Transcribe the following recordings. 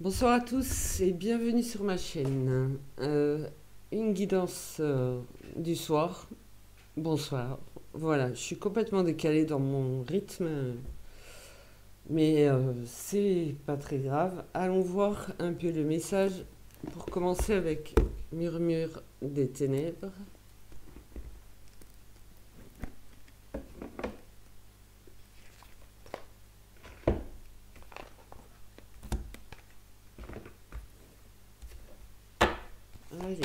Bonsoir à tous et bienvenue sur ma chaîne. Une guidance du soir. Bonsoir. Voilà, je suis complètement décalée dans mon rythme, mais c'est pas très grave. Allons voir un peu le message pour commencer avec Murmure des ténèbres. Allez.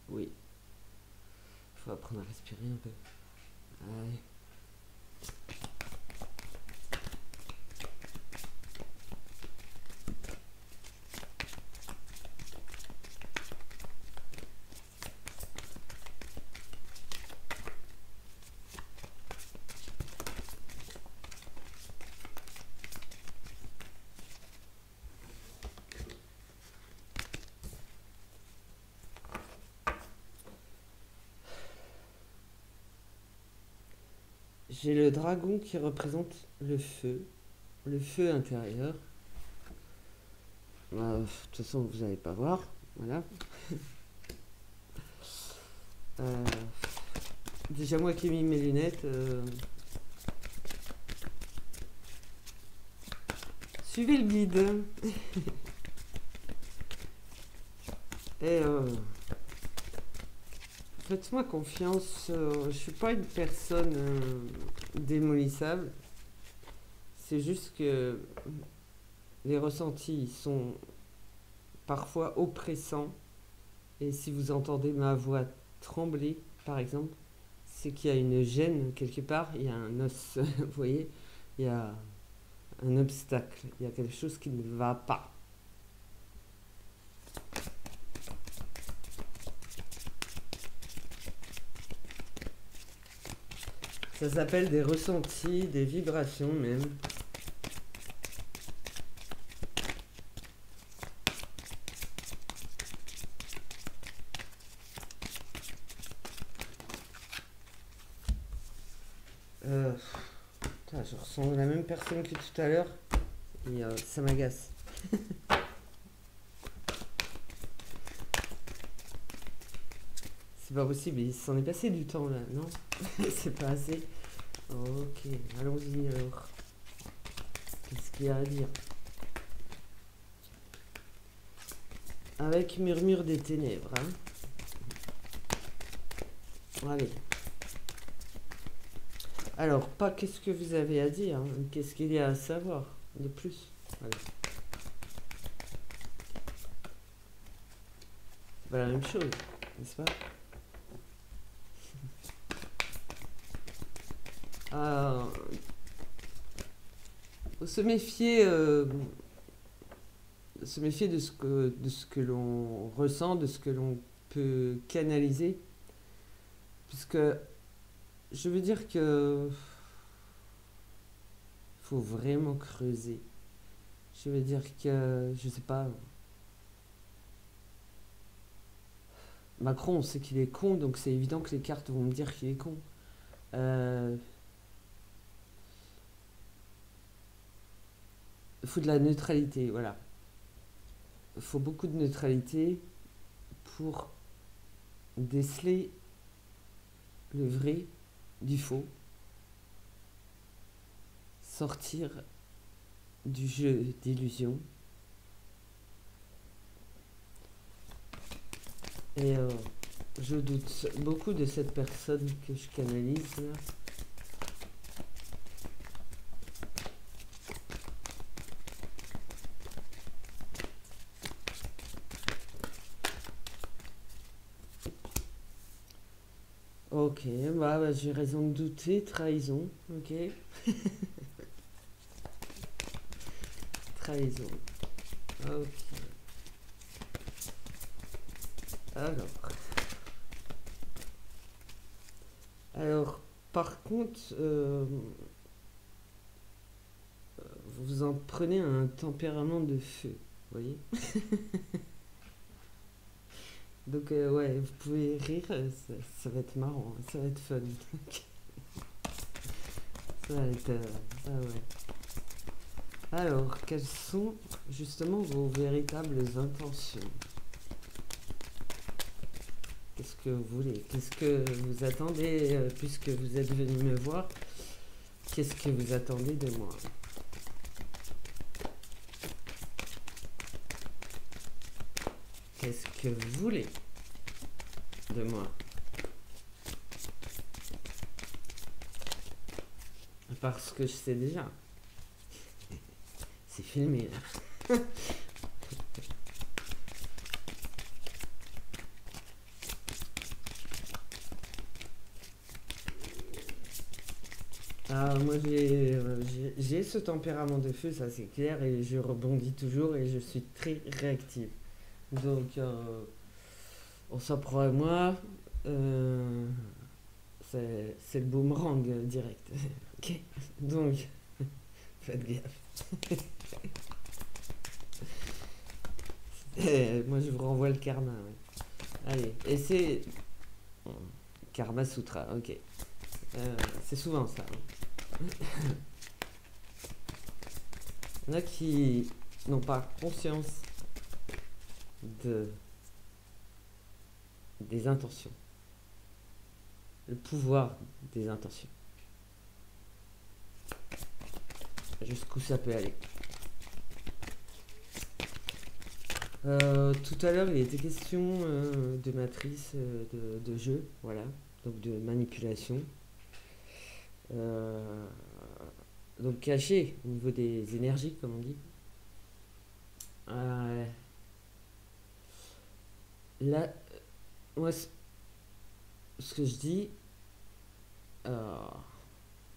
Oui, il faut apprendre à respirer un peu. Allez. J'ai le dragon qui représente le feu intérieur. De toute façon, vous n'allez pas voir. Voilà. Euh, Déjà, moi qui ai mis mes lunettes, suivez le guide. Et faites-moi confiance. Je suis pas une personne démolissable. C'est juste que les ressentis sont parfois oppressants. Et si vous entendez ma voix trembler, par exemple, c'est qu'il y a une gêne quelque part, il y a un os, vous voyez, il y a un obstacle, il y a quelque chose qui ne va pas. Ça s'appelle des ressentis, des vibrations même. Putain, je ressens la même personne que tout à l'heure et ça m'agace. C'est pas possible, il s'en est passé du temps là, non? C'est pas assez. Ok, allons-y alors. Qu'est-ce qu'il y a à dire? Avec Murmure des ténèbres, hein. Allez. Alors, pas qu'est-ce que vous avez à dire, hein, qu'est-ce qu'il y a à savoir de plus. Allez. C'est pas la même chose, n'est-ce pas? Ah, faut se méfier de ce que l'on ressent, de ce que l'on peut canaliser, puisque je veux dire que faut vraiment creuser. Je veux dire que, je sais pas, Macron, on sait qu'il est con, donc c'est évident que les cartes vont me dire qu'il est con. Il faut de la neutralité, voilà. Il faut beaucoup de neutralité pour déceler le vrai du faux, sortir du jeu d'illusion. Et je doute beaucoup de cette personne que je canalise là. Ok, bah, j'ai raison de douter, trahison, ok. Trahison, ok. Alors, alors, par contre, vous en prenez un tempérament de feu, vous voyez. Donc, ouais, vous pouvez rire, ça va être marrant, ça va être fun. Ça va être, ah ouais. Alors, quelles sont justement vos véritables intentions? Qu'est-ce que vous voulez? Qu'est-ce que vous attendez, puisque vous êtes venu me voir? Qu'est-ce que vous attendez de moi? Qu'est-ce que vous voulez de moi? Parce que je sais déjà. C'est filmé là. Ah, moi j'ai ce tempérament de feu, ça c'est clair, et je rebondis toujours et je suis très réactive. Donc, on s'en prend à moi, euh, c'est le boomerang direct. Ok. Donc, faites gaffe. Moi je vous renvoie le karma. Ouais. Allez, et c'est. Karma Sutra, ok. C'est souvent ça. Il y en a qui n'ont pas conscience de, des intentions, le pouvoir des intentions, jusqu'où ça peut aller. Tout à l'heure, il était question de matrice, de jeu, voilà, donc de manipulation. Euh, donc caché au niveau des énergies, comme on dit. Euh, Là, moi, ce que je dis, euh,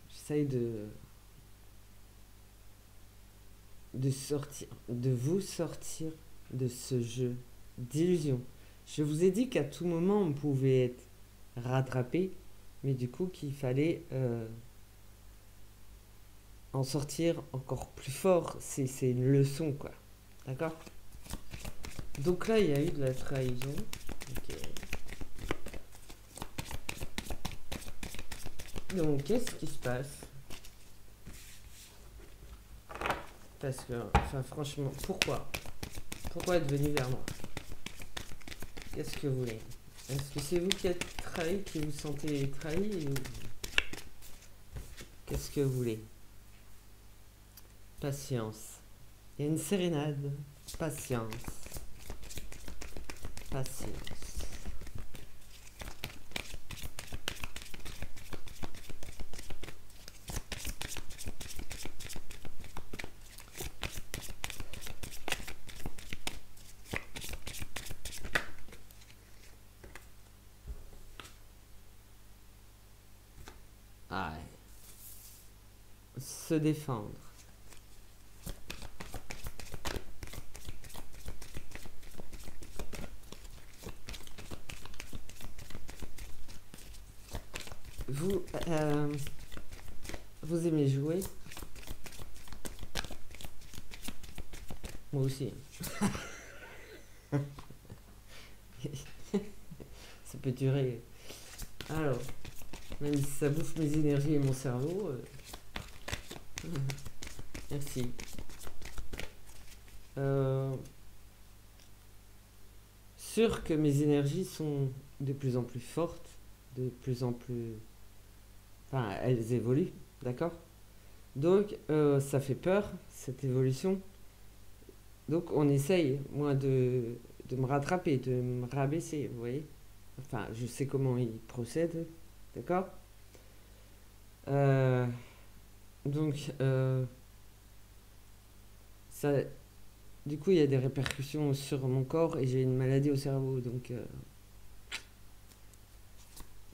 j'essaye de sortir, de vous sortir de ce jeu d'illusion. Je vous ai dit qu'à tout moment on pouvait être rattrapé, mais du coup qu'il fallait en sortir encore plus fort. C'est une leçon, quoi. D'accord? Donc là, il y a eu de la trahison. Ok. Donc, qu'est-ce qui se passe? Parce que, enfin, franchement, pourquoi? Pourquoi être venu vers moi? Qu'est-ce que vous voulez? Est-ce que c'est vous qui êtes trahi, qui vous sentez trahi, ou qu'est-ce que vous voulez? Patience. Il y a une sérénade. Patience. Patience. Ah, se défendre. Vous, vous aimez jouer? Moi aussi. Ça peut durer. Alors, même si ça bouffe mes énergies et mon cerveau, merci. Sûr que mes énergies sont de plus en plus fortes, de plus en plus. Enfin, elles évoluent, d'accord? Donc, ça fait peur, cette évolution. Donc, on essaye, moi, de me rattraper, de me rabaisser, vous voyez? Enfin, je sais comment ils procèdent, d'accord? Euh, donc, ça, du coup, il y a des répercussions sur mon corps et j'ai une maladie au cerveau.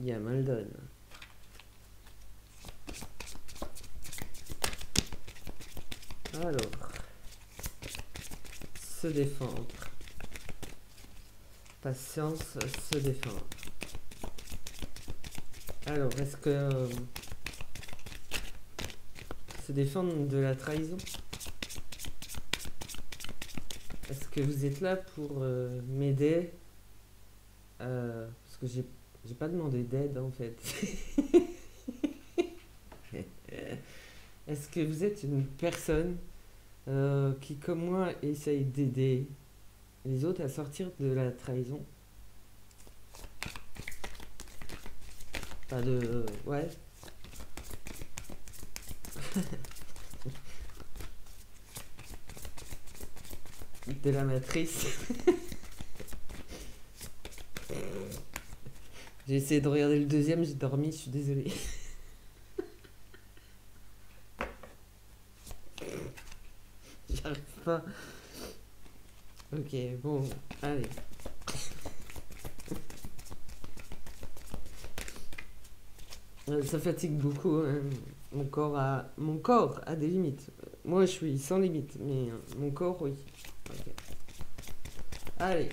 Gambaldon. Alors, se défendre. Patience, se défendre. Alors, est-ce que se défendre de la trahison? Est-ce que vous êtes là pour m'aider? Parce que j'ai pas demandé d'aide en fait. Est-ce que vous êtes une personne qui, comme moi, essaye d'aider les autres à sortir de la trahison? Pas de... ouais. De la matrice. J'ai essayé de regarder le deuxième, j'ai dormi, je suis désolée. J'arrive pas. Ok, bon, allez. Ça fatigue beaucoup, hein. Mon corps a des limites. Moi, je suis sans limite, mais mon corps, oui. Ok. Allez.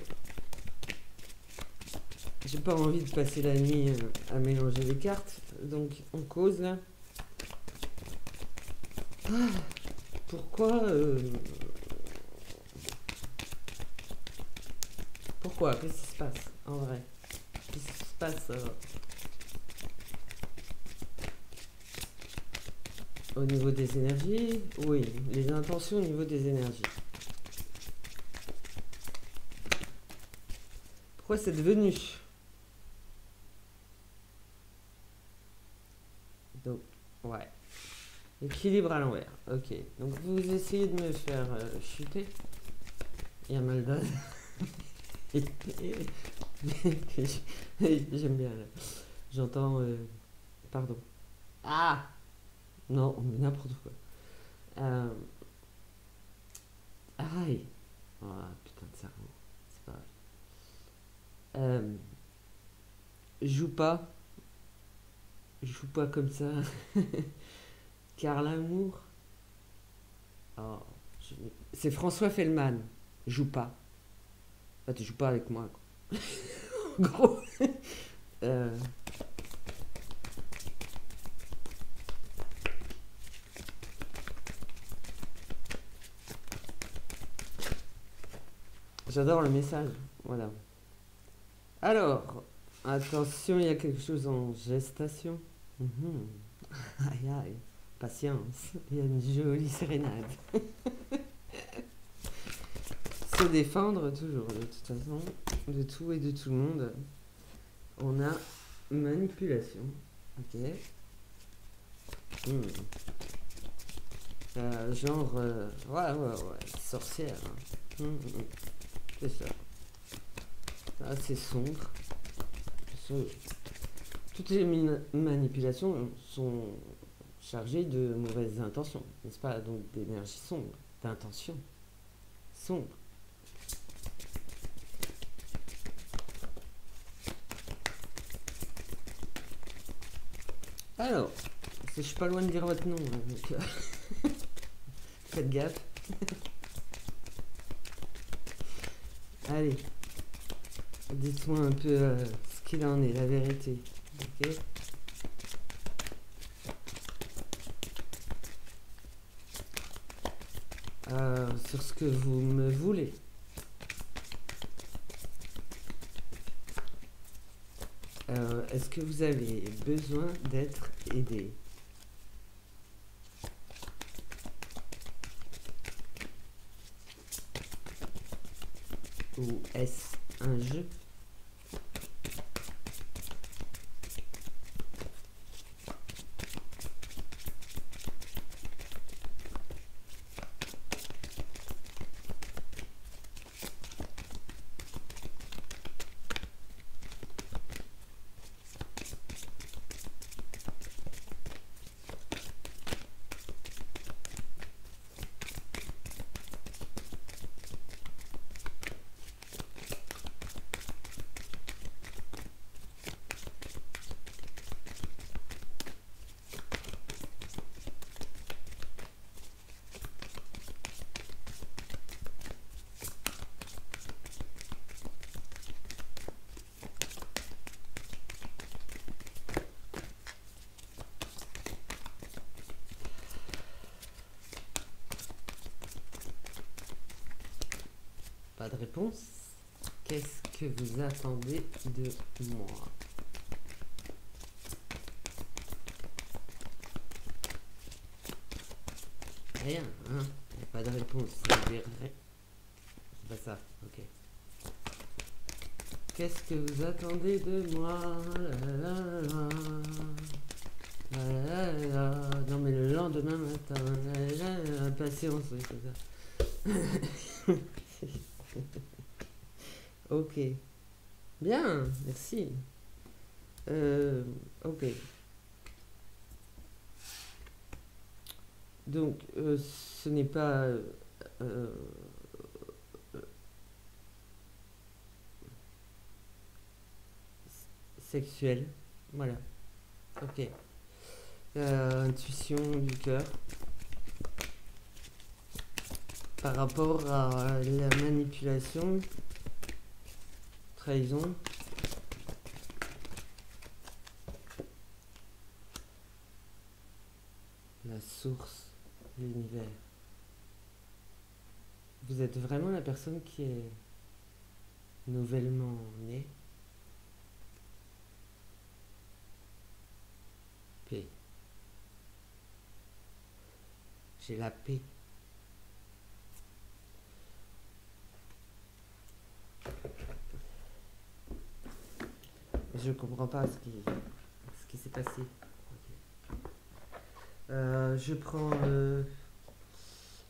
J'ai pas envie de passer la nuit à mélanger les cartes, donc on cause là. Pourquoi Pourquoi? Qu'est-ce qui se passe en vrai? Qu'est-ce qui se passe au niveau des énergies? Oui, les intentions au niveau des énergies. Pourquoi c'est devenu? Donc, ouais. Équilibre à l'envers. Ok. Donc vous essayez de me faire chuter. Il y a mal d'âge. J'aime bien là. J'entends... pardon. Ah! Non, n'importe quoi. Aïe! Oh, putain de cerveau. C'est pas grave. Joue pas. Joue pas comme ça. Car l'amour... Oh, c'est François Fellman. Joue pas. Ah, tu joues pas avec moi, quoi. En gros. J'adore le message. Voilà. Alors, attention, il y a quelque chose en gestation. Aïe aïe. Patience. Il y a une jolie sérénade. Se défendre toujours, de toute façon, de tout et de tout le monde. On a manipulation. Ok. Genre, ouais, sorcière. C'est ça. C'est sombre. Toutes les manipulations sont chargées de mauvaises intentions, n'est-ce pas? Donc d'énergie sombre, d'intention sombre. Alors, je suis pas loin de dire votre nom, hein, donc faites gaffe. Allez, dites-moi un peu ce qu'il en est, la vérité. Ok. Sur ce que vous me voulez. Est-ce que vous avez besoin d'être aidé? Ou est-ce un jeu? réponse. Qu'est-ce que vous attendez de moi? Rien, hein? Y a pas de réponse. Ça veut dire rien. C'est pas ça, ok. Qu'est-ce que vous attendez de moi? La, la, la. La, la, la. Non mais le lendemain matin, la, patience, oui, c'est ça. Ok. Bien, merci. Ok. Donc, ce n'est pas sexuel. Voilà. Ok. Intuition du cœur. Par rapport à la manipulation, trahison. La source, l'univers. Vous êtes vraiment la personne qui est nouvellement née. Paix. J'ai la paix. Je comprends pas ce qui s'est passé. Okay. Je prends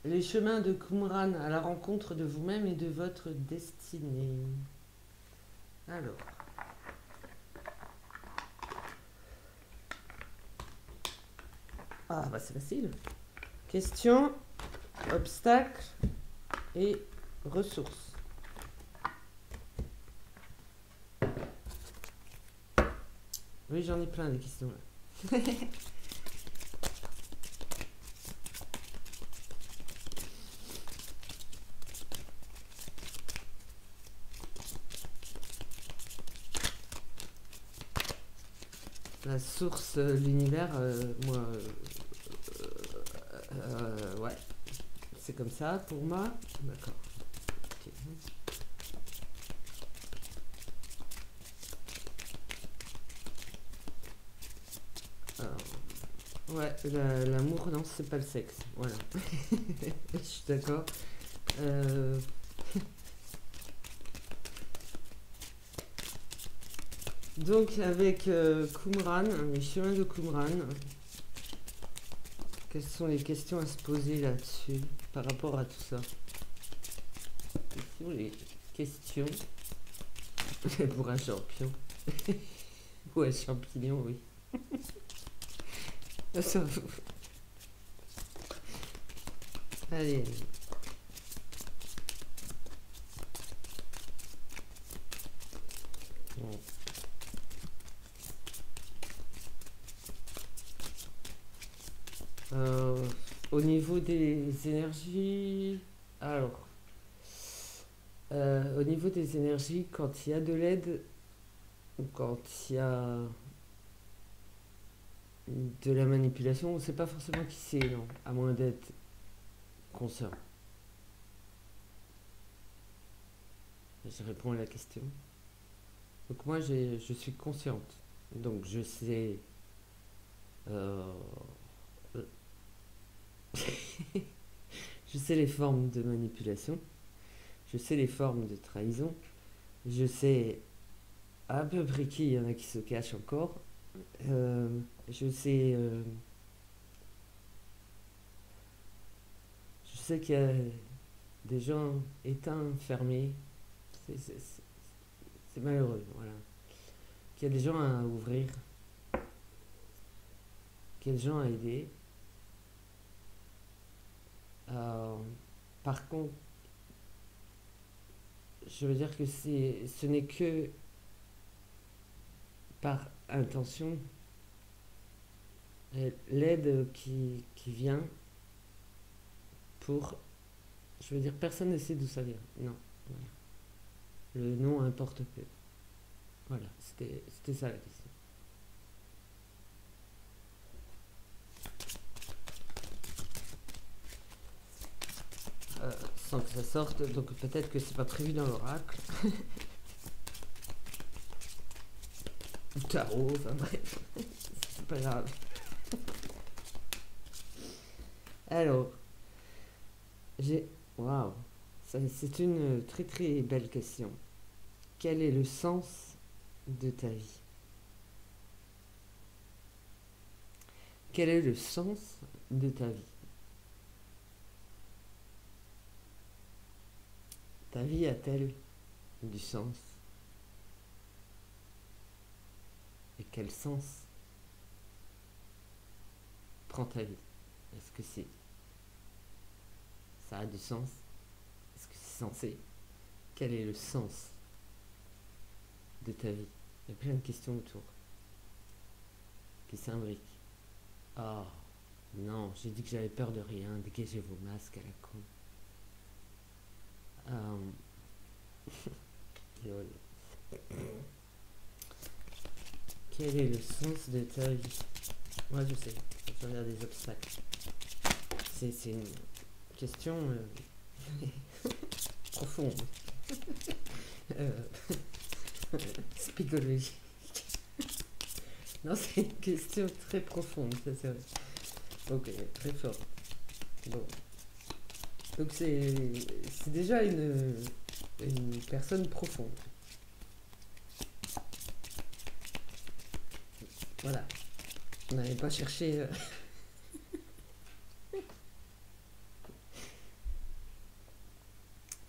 les chemins de Qumran à la rencontre de vous-même et de votre destinée. Alors. Ah bah c'est facile. Question, obstacle et ressources. Oui, j'en ai plein des questions là. La source, l'univers, moi, ouais, c'est comme ça pour moi. D'accord. Okay. Alors, ouais, l'amour, non, c'est pas le sexe. Voilà. Je suis d'accord. Donc, avec Qumran, les chemins de Qumran, quelles sont les questions à se poser là-dessus par rapport à tout ça? Quelles sont les questions pour un champion? Ou un champignon, oui. Allez. Bon. Au niveau des énergies, alors, au niveau des énergies, quand il y a de l'aide ou quand il y a de la manipulation, on ne sait pas forcément qui c'est, non, à moins d'être conscient. Je réponds à la question. Donc moi, je suis consciente, donc je sais. Je sais les formes de manipulation, je sais les formes de trahison, je sais à peu près qui il y en a qui se cachent encore, je sais qu'il y a des gens éteints, fermés, c'est malheureux, voilà. Qu'il y a des gens à ouvrir, qu'il y a des gens à aider. Par contre, je veux dire que ce n'est que par intention, l'aide qui vient pour... Je veux dire, personne ne sait d'où ça vient. Non. Voilà. Le nom importe peu. Voilà, c'était ça la question. sans que ça sorte, donc peut-être que c'est pas prévu dans l'oracle. Ou tarot, enfin bref, c'est pas grave. Alors, waouh, c'est une très très belle question. Quel est le sens de ta vie? Quel est le sens de ta vie? Ta vie a-t-elle du sens? Et quel sens prend ta vie? Est-ce que ça a du sens? Est-ce que c'est censé? Quel est le sens de ta vie? Il y a plein de questions autour qui s'imbriquent. Oh non, j'ai dit que j'avais peur de rien. Dégagez vos masques à la con. Lol. Quel est le sens de ta vie? Moi je sais, je regarde des obstacles. C'est une question profonde. Psychologique. Non, c'est une question très profonde, ça c'est vrai. Ok, très fort. Bon. Donc c'est déjà une personne profonde. Voilà. On n'avait pas cherché.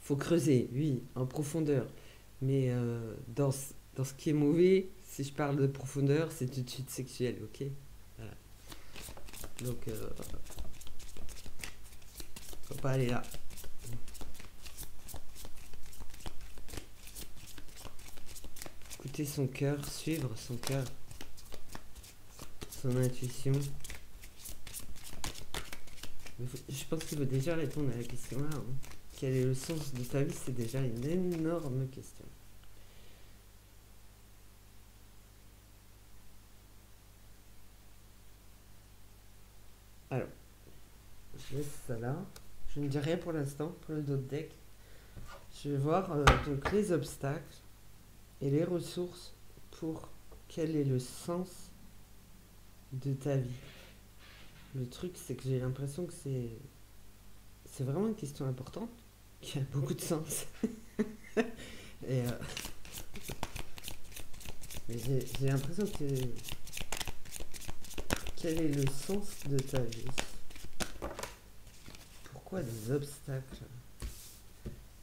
Faut creuser, oui, en profondeur. Mais dans ce qui est mauvais, si je parle de profondeur, c'est tout de suite sexuel, ok? Voilà. Donc, faut pas aller là. Écouter son cœur, suivre son cœur, son intuition. Je pense qu'il faut déjà répondre à la question là. Hein. Quel est le sens de ta vie? C'est déjà une énorme question. Alors, je laisse ça là. Je ne dis rien pour l'instant, pour le dos de deck. Je vais voir donc les obstacles et les ressources pour quel est le sens de ta vie. Le truc, c'est que j'ai l'impression que c'est vraiment une question importante, qui a beaucoup de sens. Et j'ai l'impression que quel est le sens de ta vie? Pourquoi des obstacles?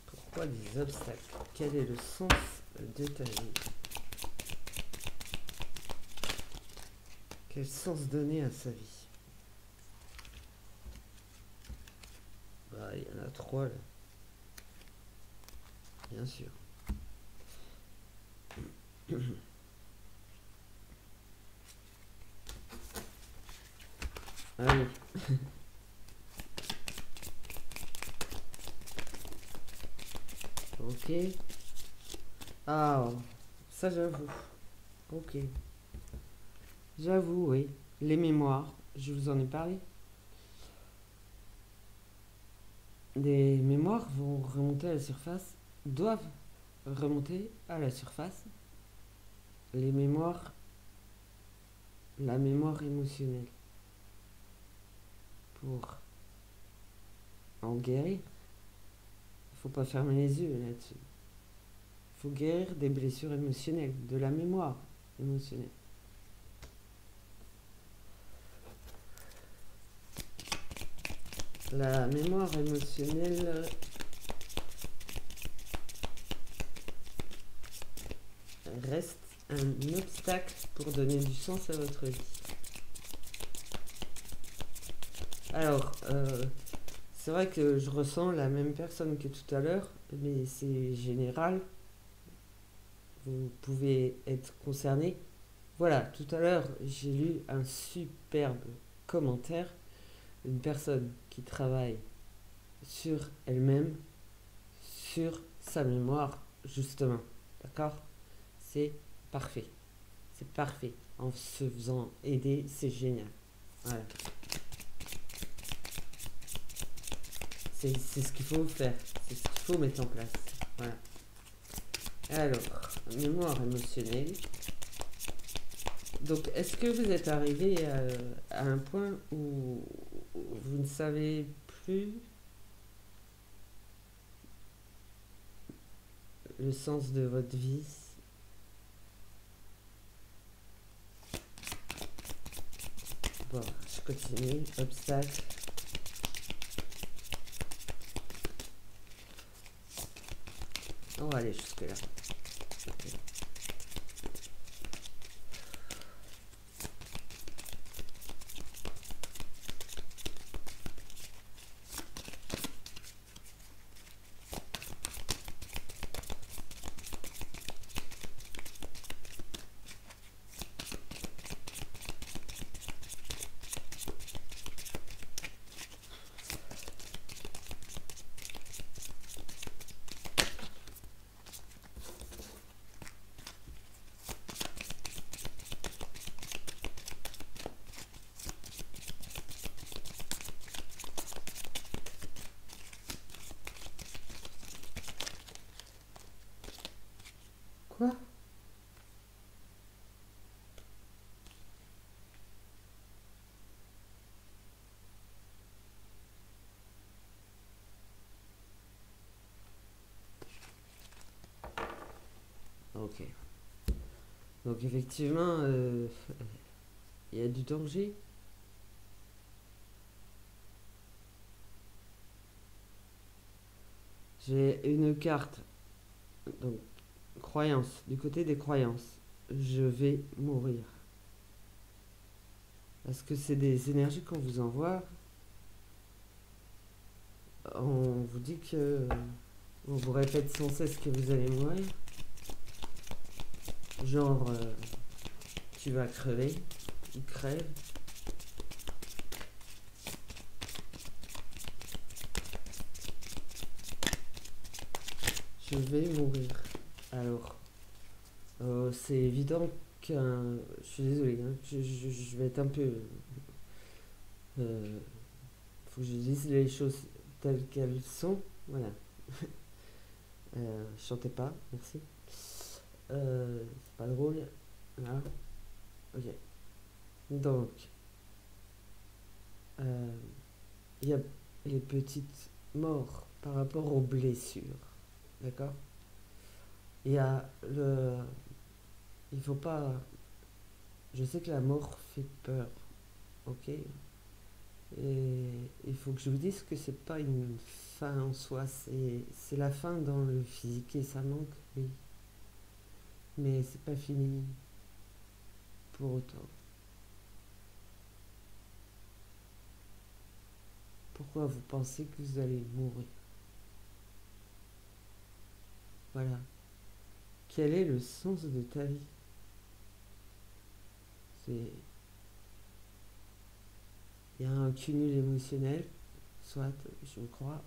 Pourquoi des obstacles? Quel est le sens de ta vie? Quel sens donner à sa vie? Bah, il y en a 3 là. Bien sûr. Allez. Ok. Ah, ça j'avoue. Ok. J'avoue, oui. Les mémoires, je vous en ai parlé. Les mémoires vont remonter à la surface, doivent remonter à la surface. Les mémoires, la mémoire émotionnelle. Pour en guérir, il faut pas fermer les yeux là-dessus. Il faut guérir des blessures émotionnelles, de la mémoire émotionnelle. La mémoire émotionnelle reste un obstacle pour donner du sens à votre vie. Alors, c'est vrai que je ressens la même personne que tout à l'heure, mais c'est général. Vous pouvez être concerné. Voilà, tout à l'heure, j'ai lu un superbe commentaire d'une personne qui travaille sur elle-même, sur sa mémoire, justement. D'accord? C'est parfait. C'est parfait. En se faisant aider, c'est génial. Voilà. C'est ce qu'il faut faire. C'est ce qu'il faut mettre en place. Voilà. Alors, mémoire émotionnelle. Donc, est-ce que vous êtes arrivé à un point où vous ne savez plus le sens de votre vie? Bon, je continue. Obstacle. On va aller jusque-là. Ok. Quoi? Ok. Donc effectivement, il y a du danger. J'ai une carte. Donc, croyance. Du côté des croyances. Je vais mourir. Parce que c'est des énergies qu'on vous envoie. On vous dit que... On vous répète sans cesse que vous allez mourir. Genre, tu vas crever. Il crève. Je vais mourir. Alors, c'est évident qu'un... Je suis désolé, hein, je vais être un peu... faut que je dise les choses telles qu'elles sont. Voilà. Chantez pas, merci. C'est pas drôle. Là. Ok. Donc, il y a les petites morts par rapport aux blessures. D'accord? Il y a le... Il faut pas... Je sais que la mort fait peur. Ok? Et il faut que je vous dise que c'est pas une fin en soi. C'est la fin dans le physique et ça manque, oui. Mais c'est pas fini pour autant. Pourquoi vous pensez que vous allez mourir? Voilà. Quel est le sens de ta vie? C'est... Il y a un cumul émotionnel, soit, je crois.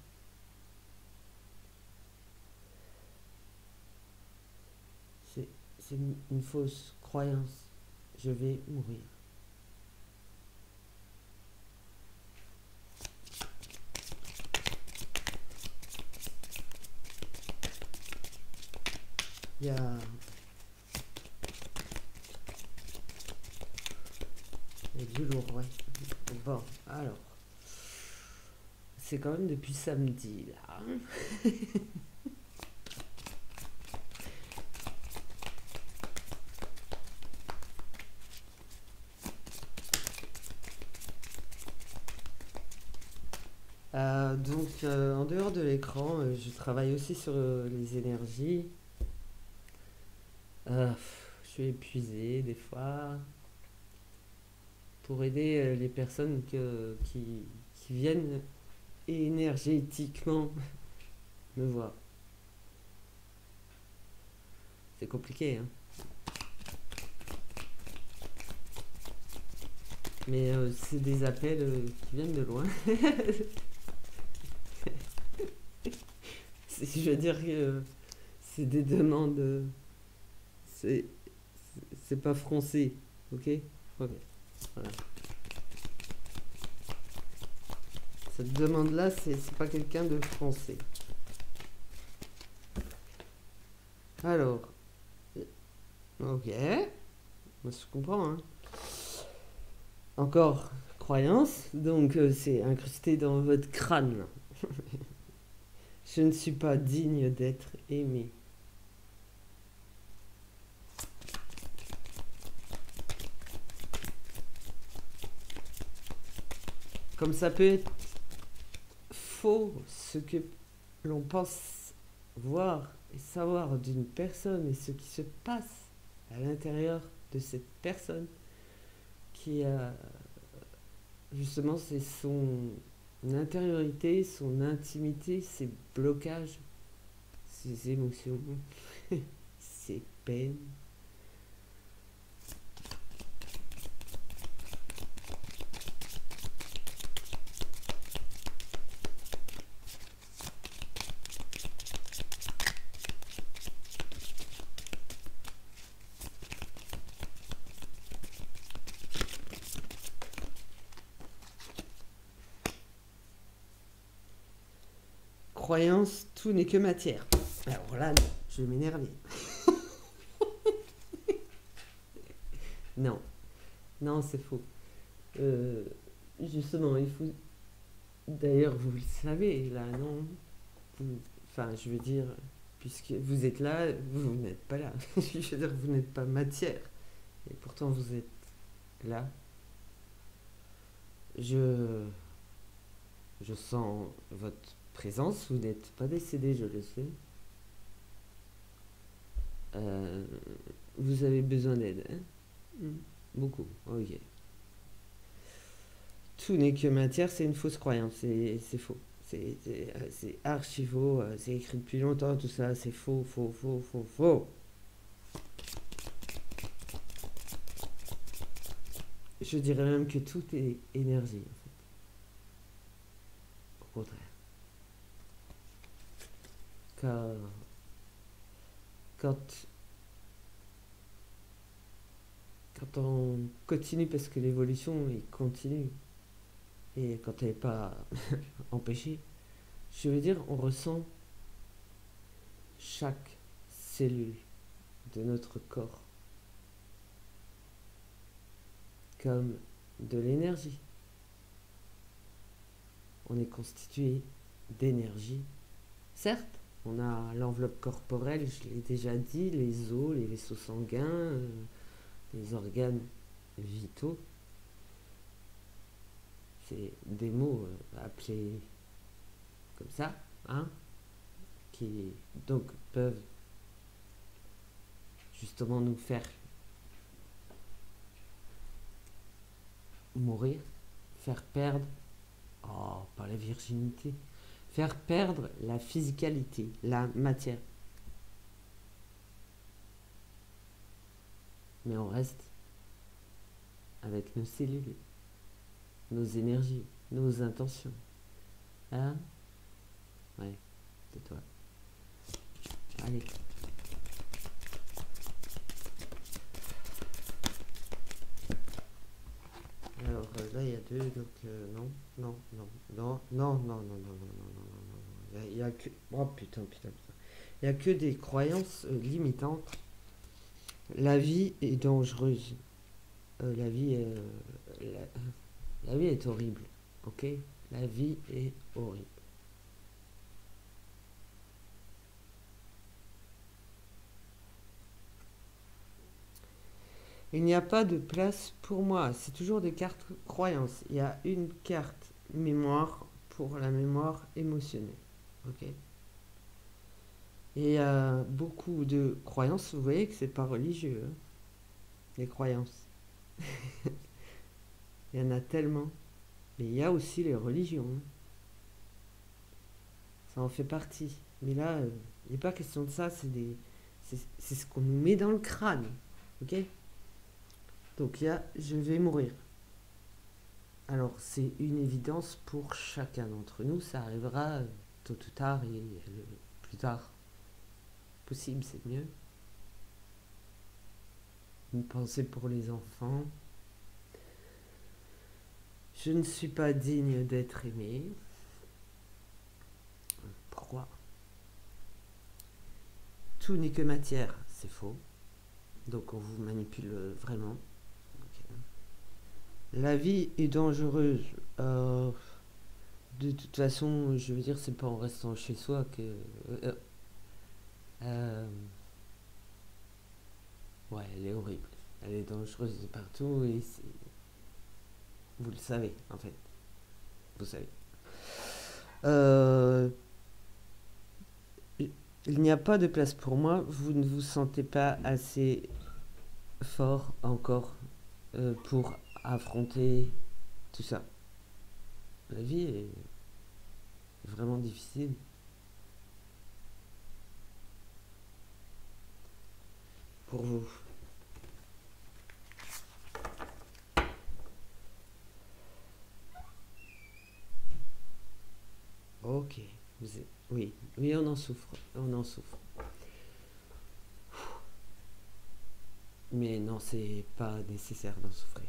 C'est une fausse croyance. Je vais mourir. Il y a... Il y a du lourd, ouais. Bon, alors. C'est quand même depuis samedi, là. En dehors de l'écran, je travaille aussi sur les énergies. Je suis épuisé des fois pour aider les personnes qui viennent énergétiquement me voir. C'est compliqué, hein. Mais c'est des appels qui viennent de loin. Je veux dire que c'est des demandes. C'est c'est pas français, ok? Ok, voilà. Cette demande-là, c'est pas quelqu'un de français. Alors, ok, je comprends, hein. Encore croyance, donc c'est incrusté dans votre crâne. Je ne suis pas digne d'être aimé. Comme ça peut être faux ce que l'on pense voir et savoir d'une personne et ce qui se passe à l'intérieur de cette personne qui a justement c'est son intériorité, son intimité, ses blocages, ses émotions, ses peines. Croyance, tout n'est que matière. Alors là, je vais m'énerver. Non, non, c'est faux. Euh, Justement, il faut. D'ailleurs, vous le savez, là, non? Enfin, je veux dire, puisque vous êtes là, vous n'êtes pas là. Je veux dire, vous n'êtes pas matière. Et pourtant, vous êtes là. Je, je sens votre présence. Vous n'êtes pas décédé, je le sais. Euh, Vous avez besoin d'aide, hein? Beaucoup, ok. Tout n'est que matière, c'est une fausse croyance, c'est faux. C'est archi faux, c'est écrit depuis longtemps, tout ça, c'est faux, faux, faux, faux, faux. Je dirais même que tout est énergie, en fait. Au contraire. Car quand, quand on continue, parce que l'évolution est continue, et quand elle n'est pas empêchée, je veux dire, on ressent chaque cellule de notre corps comme de l'énergie. On est constitué d'énergie. Certes, on a l'enveloppe corporelle, je l'ai déjà dit, les os, les vaisseaux sanguins, les organes vitaux. C'est des mots appelés comme ça, hein, qui donc peuvent justement nous faire mourir, faire perdre, oh, pas la virginité, faire perdre la physicalité, la matière. Mais on reste avec nos cellules, nos énergies, nos intentions. Hein? Ouais, c'est toi. Allez. Alors là, il y a deux, donc non, non, non, non, non, non, non, non, non, non, non, non, non. Il y a que. Oh putain, putain, putain. Il y a que des croyances limitantes. La vie est dangereuse. La vie est. La vie est horrible. Ok? La vie est horrible. Il n'y a pas de place pour moi. C'est toujours des cartes croyances. Il y a une carte mémoire pour la mémoire émotionnelle. Ok? Et il y a beaucoup de croyances. Vous voyez que c'est pas religieux, hein, les croyances. Il y en a tellement. Mais il y a aussi les religions, hein. Ça en fait partie. Mais là, il n'est pas question de ça. C'est ce qu'on nous met dans le crâne. Ok? Donc il y a je vais mourir. Alors c'est une évidence pour chacun d'entre nous. Ça arrivera tôt ou tard et le plus tard possible, c'est mieux. Une pensée pour les enfants. Je ne suis pas digne d'être aimé. tout n'est que matière, c'est faux. Donc on vous manipule vraiment. Okay. La vie est dangereuse. De toute façon, je veux dire, c'est pas en restant chez soi que... ouais, elle est horrible. Elle est dangereuse de partout et vous le savez, en fait. Vous savez. Il n'y a pas de place pour moi. Vous ne vous sentez pas assez fort encore pour affronter tout ça. La vie est vraiment difficile. Pour vous. Ok. Oui, oui, on en souffre. On en souffre. Mais non, c'est pas nécessaire d'en souffrir.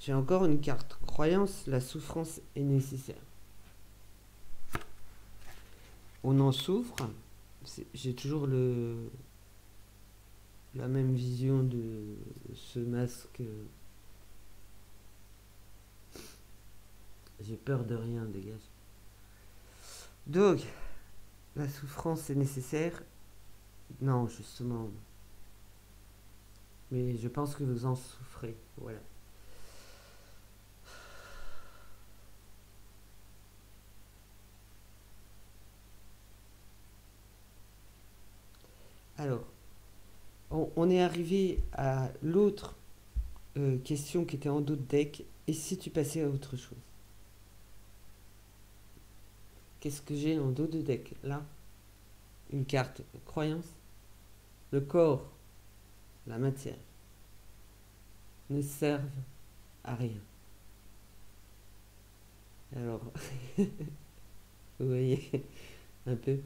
J'ai encore une carte croyance, la souffrance est nécessaire. On en souffre. J'ai toujours la même vision de ce masque. J'ai peur de rien, dégage. Donc, la souffrance est nécessaire. Non, justement. Mais je pense que vous en souffrez. Voilà. Alors, on est arrivé à l'autre question qui était en dos de deck. Et si tu passais à autre chose? Qu'est-ce que j'ai en dos de deck là? Une carte croyance. Le corps, la matière, ne servent à rien. Alors, vous voyez un peu,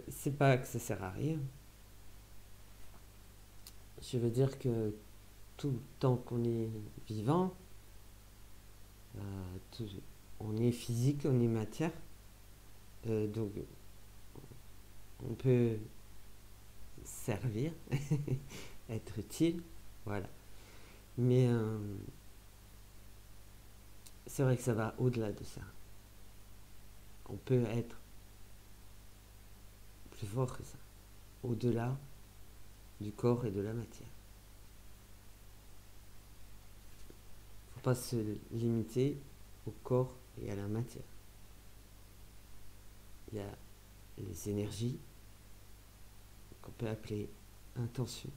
c'est pas que ça sert à rien. Je veux dire que tout le temps qu'on est vivant, on est physique, on est matière, donc on peut servir, être utile, voilà. Mais c'est vrai que ça va au-delà de ça. On peut être plus fort que ça, au-delà du corps et de la matière. Faut pas se limiter au corps et à la matière. Il y a les énergies qu'on peut appeler intention.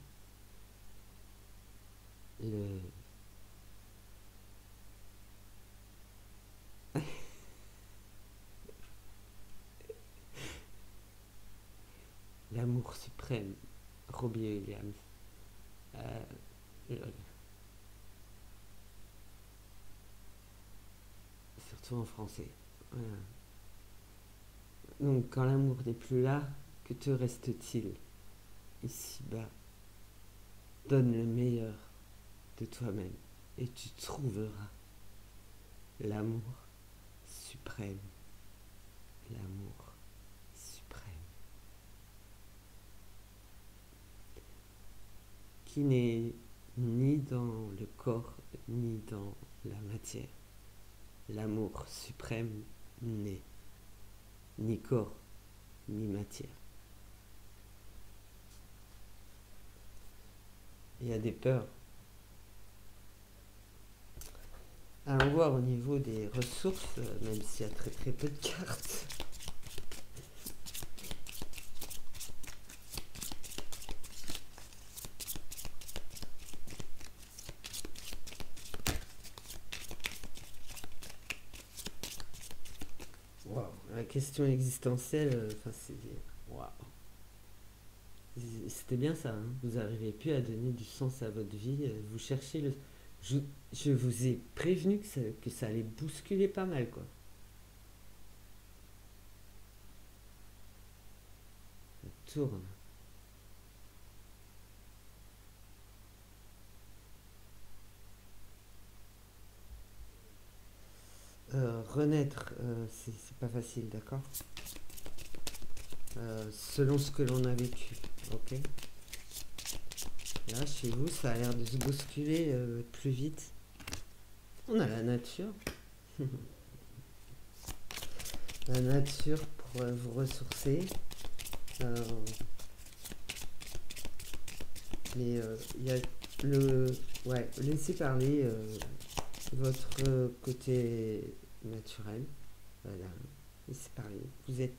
L'amour suprême, Robbie Williams. Surtout en français. Voilà. Donc, quand l'amour n'est plus là, que te reste-t-il ici-bas? Donne le meilleur de toi-même et tu trouveras l'amour suprême. L'amour suprême. Qui n'est ni dans le corps ni dans la matière. L'amour suprême n'est ni corps ni matière. Il y a des peurs. Allons voir au niveau des ressources, même s'il y a très très peu de cartes. Wow. La question existentielle, c'est... Wow. C'était bien ça, hein. Vous n'arrivez plus à donner du sens à votre vie, vous cherchez le... Je vous ai prévenu que ça allait bousculer pas mal, quoi. Ça tourne. renaître, c'est pas facile, d'accord? Selon ce que l'on a vécu, ok? Là, chez vous, ça a l'air de se bousculer plus vite. On a la nature. La nature pour vous ressourcer. Mais il y a le... Ouais, laissez parler votre côté naturel. Voilà, laissez parler. Vous êtes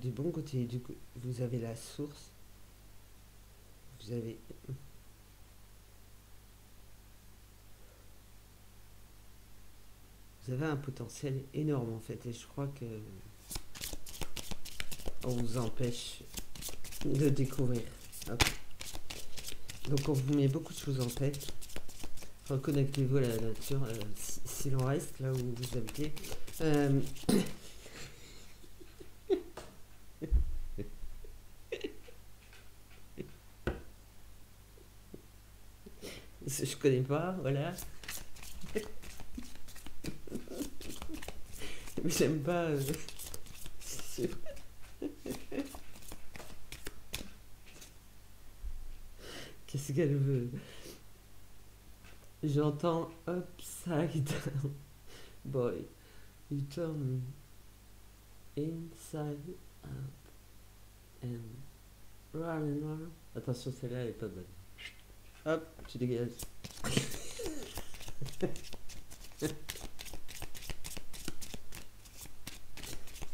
du bon côté, vous avez la source. Vous avez... Vous avez un potentiel énorme en fait, et je crois que on vous empêche de découvrir. Hop. Donc on vous met beaucoup de choses en tête. Reconnectez-vous à la nature, si l'on reste là où vous habitez. Je connais pas, voilà. Mais j'aime pas. Qu'est-ce qu'elle veut? J'entends upside down. Boy, you turn me inside out and round and round. Attention, celle-là, elle est pas bonne. Hop, tu dégages.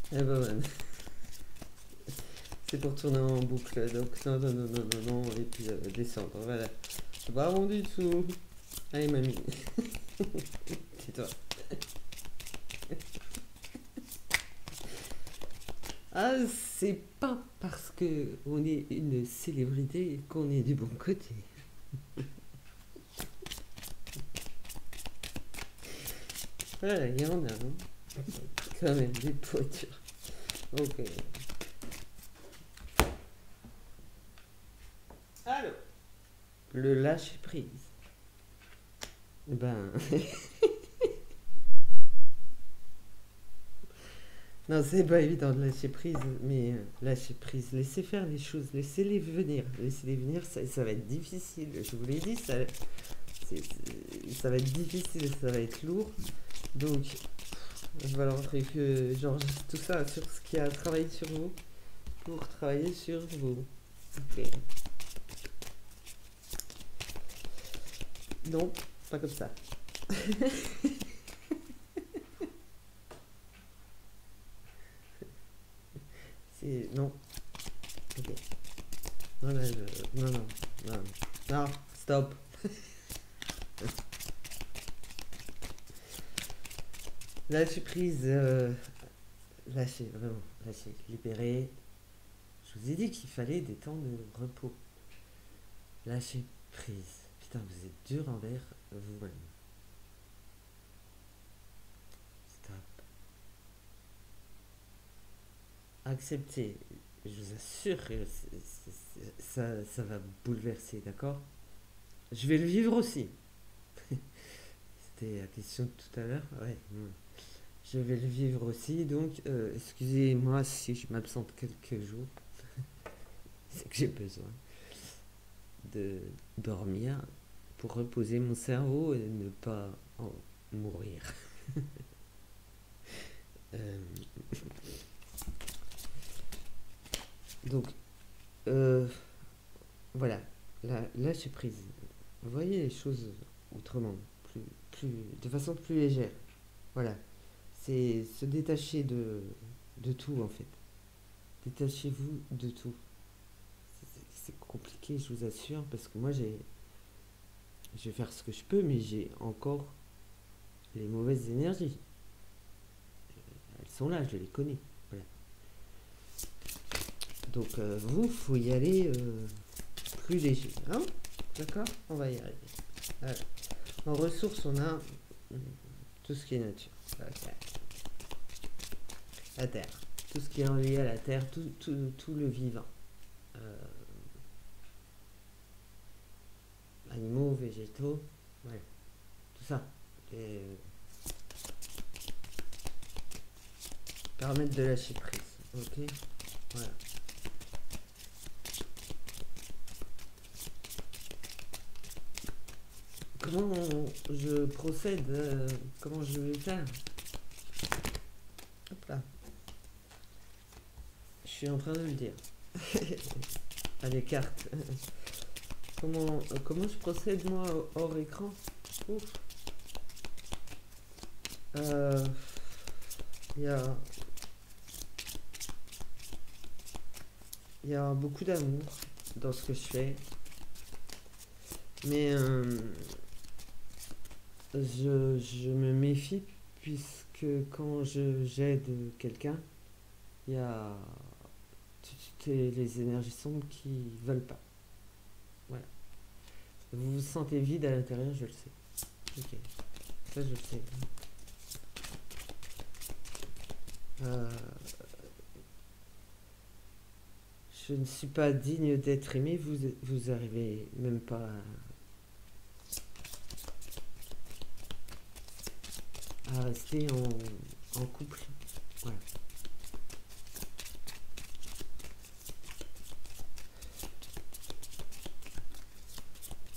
Elle est pas bonne. C'est pour tourner en boucle, donc non, non, non, non, non, non, et puis descendre, voilà. C'est pas bon du tout. Allez, mamie. C'est toi. Ah, c'est pas parce que on est une célébrité qu'on est du bon côté. Voilà, il y en a, hein. Quand même, des poitures. Ok. Allô. Le lâcher prise. Ben. Non, c'est pas évident de lâcher prise, mais lâcher prise, laissez faire les choses, laissez-les venir. Laissez-les venir, ça va être difficile. Je vous l'ai dit, ça va être difficile, ça va être lourd. Donc, il va falloir que j'enregistre tout ça sur ce qui a travaillé sur vous pour travailler sur vous. Ok. Non, pas comme ça. C'est... Non. Ok. Non, là, non, non, non. Non, stop. Lâcher prise. Lâcher, vraiment. Lâcher. Libérer. Je vous ai dit qu'il fallait des temps de repos. Lâcher prise. Putain, vous êtes dur envers vous-même. Stop. Acceptez. Je vous assure que ça va bouleverser, d'accord? Je vais le vivre aussi. C'était la question de tout à l'heure. Ouais. Je vais le vivre aussi, donc excusez-moi si je m'absente quelques jours. C'est que j'ai besoin de dormir pour reposer mon cerveau et ne pas en mourir. Donc, voilà, lâcher prise. Vous voyez les choses autrement, de façon plus légère. Voilà, c'est se détacher de tout en fait. Détachez-vous de tout. C'est compliqué, je vous assure, parce que moi je vais faire ce que je peux, mais j'ai encore les mauvaises énergies. Elles sont là, je les connais. Voilà. Donc vous, faut y aller plus léger, hein? D'accord? On va y arriver. Voilà. En ressources, on a tout ce qui est nature. La terre. Tout ce qui est relié à la terre, tout le vivant. Animaux, végétaux, voilà. Tout ça. Et permettre de lâcher prise. Ok. Voilà. Comment je procède, comment je vais faire? Hop là. Je suis en train de le dire. À l'écart. Comment je procède moi hors écran? Ouf. Il y a, il y a beaucoup d'amour dans ce que je fais. Mais je me méfie puisque quand j'aide quelqu'un, il y a toutes les énergies sombres qui veulent pas. Voilà. Vous vous sentez vide à l'intérieur, je le sais. Ok. Ça, je le sais. Je ne suis pas digne d'être aimé, vous arrivez même pas à rester en couple. Voilà.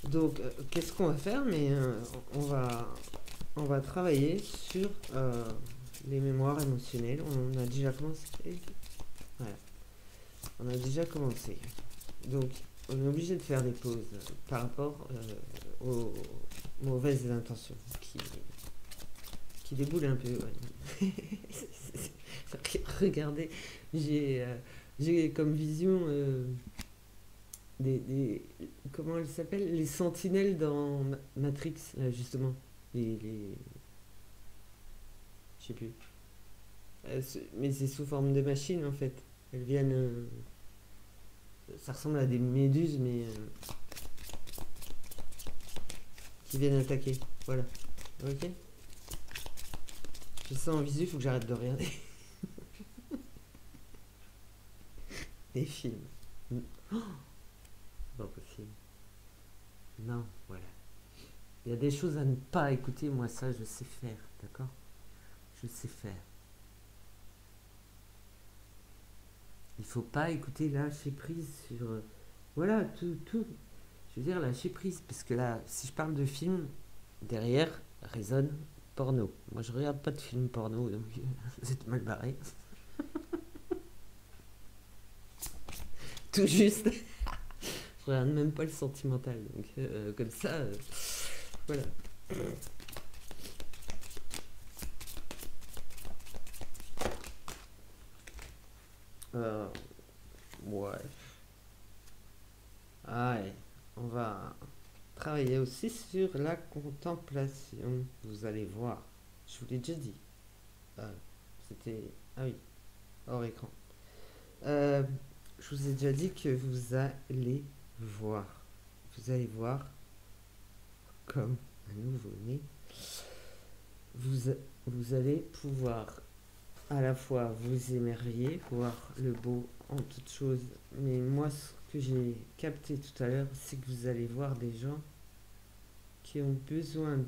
Donc, qu'est-ce qu'on va faire? Mais on va travailler sur les mémoires émotionnelles. On a déjà commencé. Voilà. On a déjà commencé. Donc, on est obligé de faire des pauses par rapport aux mauvaises intentions qui déboulent un peu. Ouais. Regardez, j'ai comme vision comment elles s'appellent? Les sentinelles dans Matrix, là, justement. Je sais plus. Mais c'est sous forme de machines en fait. Elles viennent. Ça ressemble à des méduses, mais qui viennent attaquer. Voilà. Ok. Je sens en visu, il faut que j'arrête de regarder des films. Oh, pas possible. Non, voilà. Il y a des choses à ne pas écouter, moi ça je sais faire, d'accord? Je sais faire. Il faut pas écouter lâcher prise sur... voilà, tout. Je veux dire lâcher prise, parce que là, si je parle de film, derrière résonne porno. Moi je regarde pas de film porno, donc c'est mal barré. Tout juste. Je regarde même pas le sentimental, donc comme ça, voilà. Ouais. Ah ouais. On va travailler aussi sur la contemplation. Vous allez voir. Je vous l'ai déjà dit. C'était... Ah oui, hors écran. Euh, je vous ai déjà dit que vous allez voir. Vous allez voir comme un nouveau-né. Vous, vous allez pouvoir à la fois vous émerveiller, voir le beau en toute chose. Mais moi, ce que j'ai capté tout à l'heure, c'est que vous allez voir des gens qui ont besoin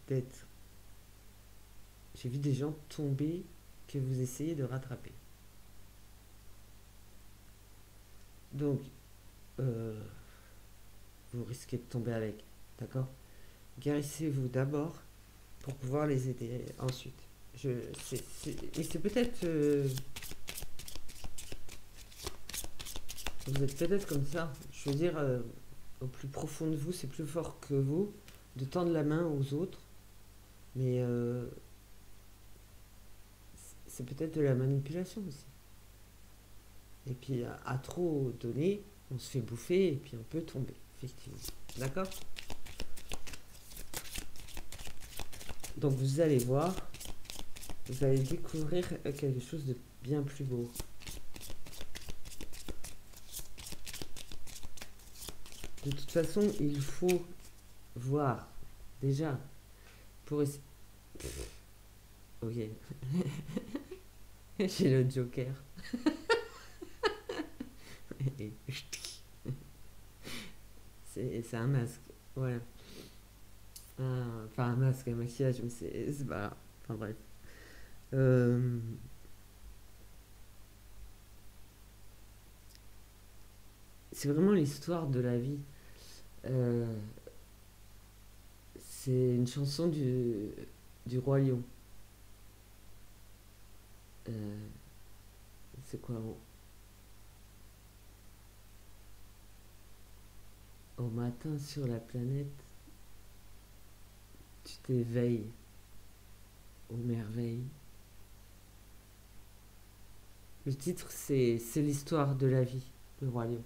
d'être... J'ai vu des gens tomber que vous essayez de rattraper. Donc, vous risquez de tomber avec. D'accord? Guérissez-vous d'abord pour pouvoir les aider ensuite. Et c'est peut-être... vous êtes peut-être comme ça. Je veux dire, au plus profond de vous, c'est plus fort que vous de tendre la main aux autres. Mais c'est peut-être de la manipulation aussi. Et puis, à trop donner, on se fait bouffer et puis on peut tomber, effectivement. D'accord? Donc, vous allez voir, vous allez découvrir quelque chose de bien plus beau. De toute façon, il faut voir, déjà, pour essayer... Ok. J'ai le Joker. C'est un masque. Voilà. Enfin, un masque, un maquillage, mais c'est pas grave. Enfin, bref. Euh, c'est vraiment l'histoire de la vie. Euh, c'est une chanson du Roi Lion. Euh, c'est quoi? Au matin sur la planète, tu t'éveilles aux merveilles. Le titre, c'est l'histoire de la vie, le Roi Lion.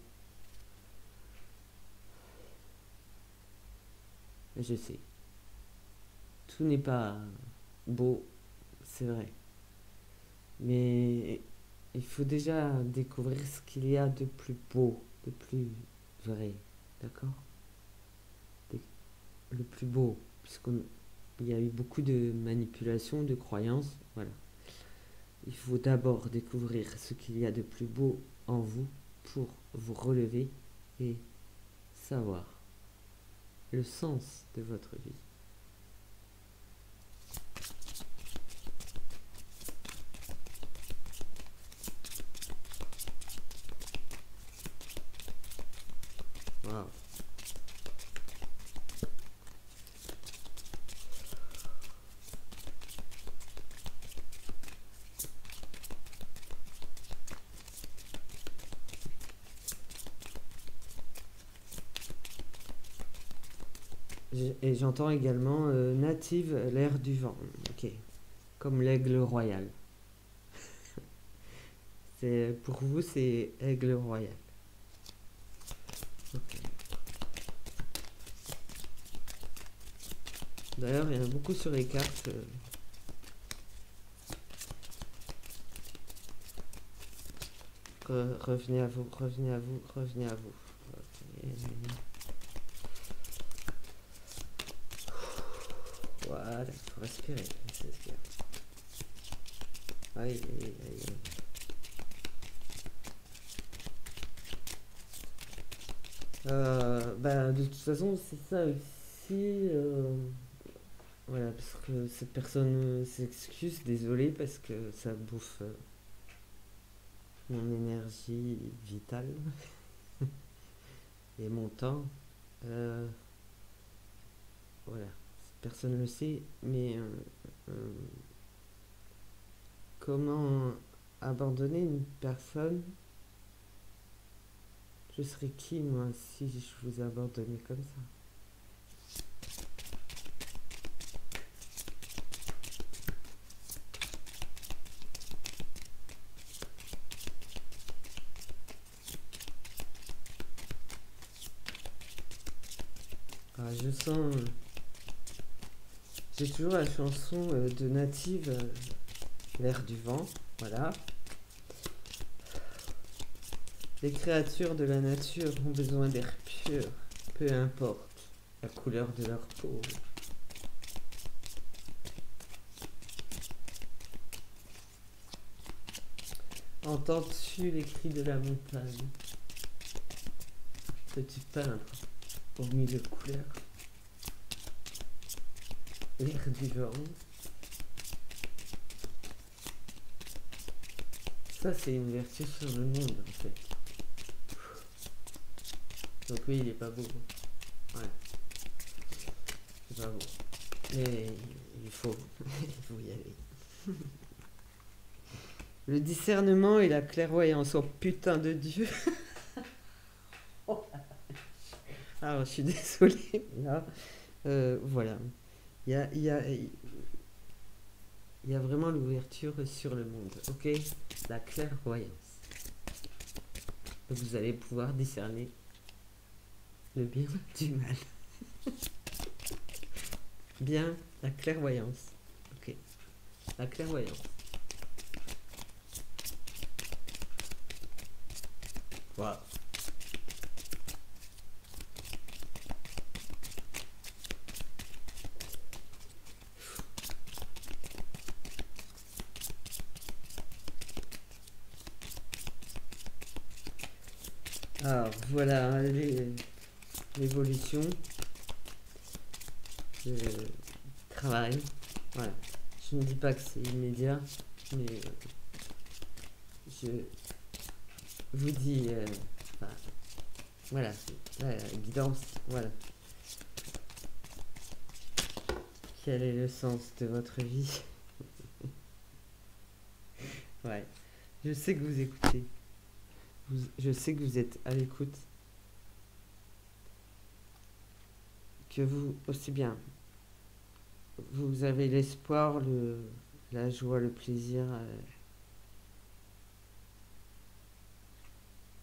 Je sais, tout n'est pas beau, c'est vrai. Mais il faut déjà découvrir ce qu'il y a de plus beau, de plus vrai. D'accord? Le plus beau, puisqu'il y a eu beaucoup de manipulations, de croyances. Voilà. Il faut d'abord découvrir ce qu'il y a de plus beau en vous pour vous relever et savoir le sens de votre vie. Wow. Et j'entends également native, l'air du vent. Ok. Comme l'aigle royal. Pour vous, c'est aigle royal. Ok. D'ailleurs, il y en a beaucoup sur les cartes. Revenez à vous, revenez à vous, revenez à vous. Ok. Voilà, il faut respirer. C'est ce qu'il y a. Aïe, aïe, aïe, aïe. De toute façon, c'est ça aussi. Voilà, parce que cette personne s'excuse, désolé, parce que ça bouffe mon énergie vitale et mon temps. Euh, voilà, cette personne le sait, mais euh, comment abandonner une personne? Je serais qui, moi, si je vous abandonnais comme ça? Ah, je sens. J'ai toujours la chanson de Native, l'air du vent. Voilà. Les créatures de la nature ont besoin d'air pur, peu importe la couleur de leur peau. Entends-tu les cris de la montagne? Peux-tu peindre aux mille couleurs l'air du vent? Ça, c'est une vertu sur le monde, en fait. Donc oui, il est pas beau. Ouais, c'est pas beau. Mais il faut, il faut y aller. Le discernement et la clairvoyance. Oh putain de Dieu. Alors, je suis désolée. Là, voilà. Il y a, il y, a, il y a vraiment l'ouverture sur le monde. Ok? La clairvoyance. Vous allez pouvoir discerner le bien du mal. Bien, la clairvoyance. Ok. La clairvoyance. Voilà. Alors, voilà l'évolution. je travaille. Voilà. Je ne dis pas que c'est immédiat, mais je vous dis, enfin, voilà, la guidance, voilà. Quel est le sens de votre vie? Ouais, je sais que vous écoutez. Je sais que vous êtes à l'écoute. Que vous, aussi bien, vous avez l'espoir, la joie, le plaisir,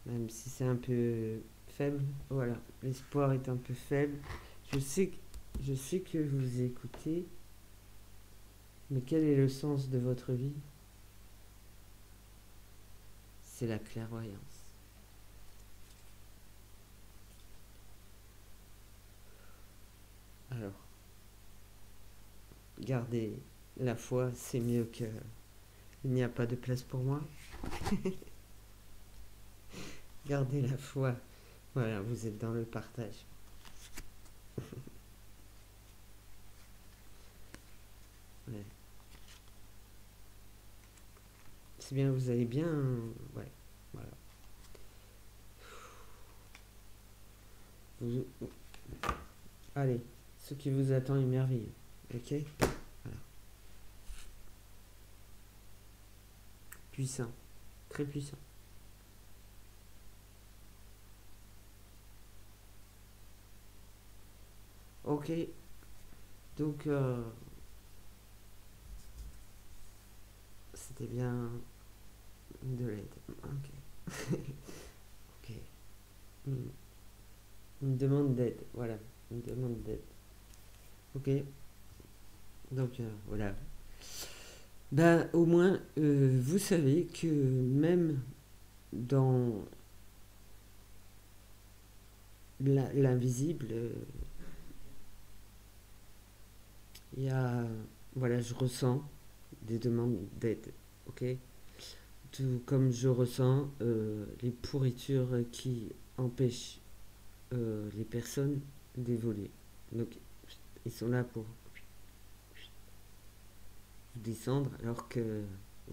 même si c'est un peu faible. Voilà, l'espoir est un peu faible. Je sais, je sais que vous écoutez, mais quel est le sens de votre vie? C'est la clairvoyance. Alors, garder la foi, c'est mieux que il n'y a pas de place pour moi. Gardez la foi. Voilà, vous êtes dans le partage. Ouais. C'est bien, vous allez bien. Ouais, voilà. Vous- Allez, ce qui vous attend est merveilleux. Ok? Voilà. Puissant. Très puissant. Ok. Donc, c'était bien de l'aide. Ok. Ok. Une une demande d'aide. Voilà. Une demande d'aide. Ok. Donc, voilà. Ben, au moins, vous savez que même dans l'invisible, il y a, voilà, je ressens des demandes d'aide, ok? Tout comme je ressens les pourritures qui empêchent les personnes d'évoluer. Donc, ils sont là pour vous descendre alors que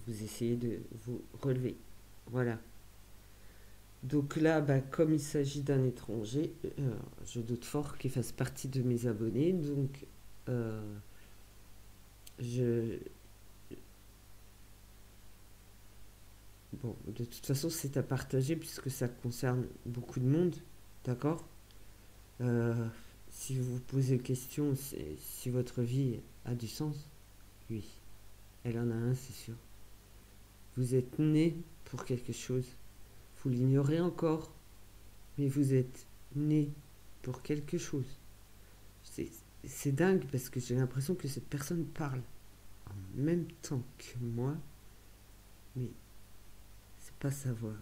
vous essayez de vous relever. Voilà. Donc là, bah, comme il s'agit d'un étranger, je doute fort qu'il fasse partie de mes abonnés. Donc, euh, je, bon, de toute façon, c'est à partager puisque ça concerne beaucoup de monde. D'accord? Euh, Si vous vous posez question, si votre vie a du sens, oui, elle en a un, c'est sûr. Vous êtes né pour quelque chose. Vous l'ignorez encore, mais vous êtes né pour quelque chose. C'est, c'est dingue parce que j'ai l'impression que cette personne parle en même temps que moi, mais c'est pas sa voix.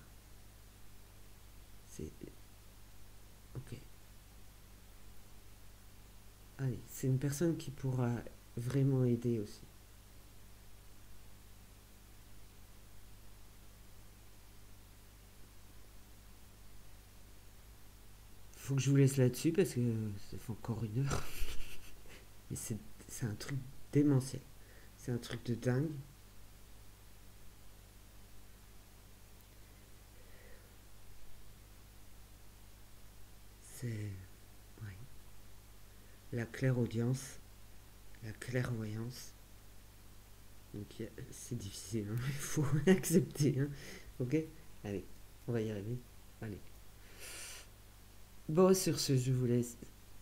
C'est. Ok. Allez, c'est une personne qui pourra vraiment aider aussi. Faut que je vous laisse là-dessus parce que ça fait encore une heure. Mais c'est un truc démentiel. C'est un truc de dingue. C'est. Ouais. La clairaudience, la clairvoyance. Donc c'est difficile, hein. Il faut accepter. Hein. Ok? Allez, on va y arriver. Allez. Bon, sur ce, je vous laisse.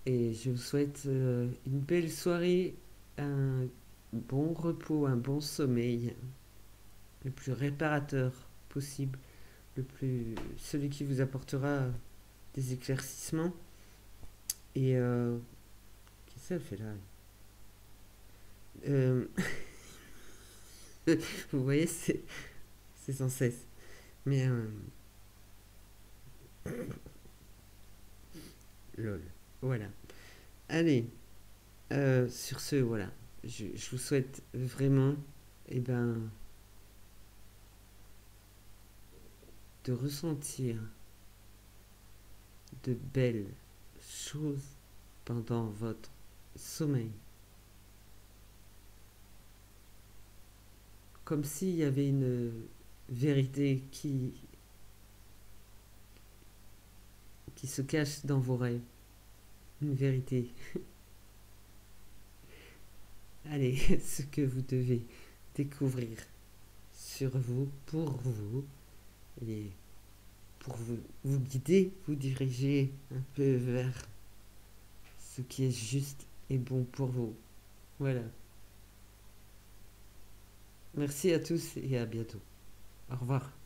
Et je vous souhaite une belle soirée, un bon repos, un bon sommeil, le plus réparateur possible, celui qui vous apportera des éclaircissements. Et qu'est-ce qu'elle fait là? Euh, Vous voyez, c'est sans cesse. Mais lol. Voilà. Allez, sur ce, voilà. Je vous souhaite vraiment, eh ben, de ressentir de belles choses pendant votre sommeil. Comme s'il y avait une vérité qui se cache dans vos rêves. Une vérité. Allez, ce que vous devez découvrir sur vous, pour vous, et pour vous guider, vous diriger un peu vers ce qui est juste et bon pour vous. Voilà. Merci à tous et à bientôt. Au revoir.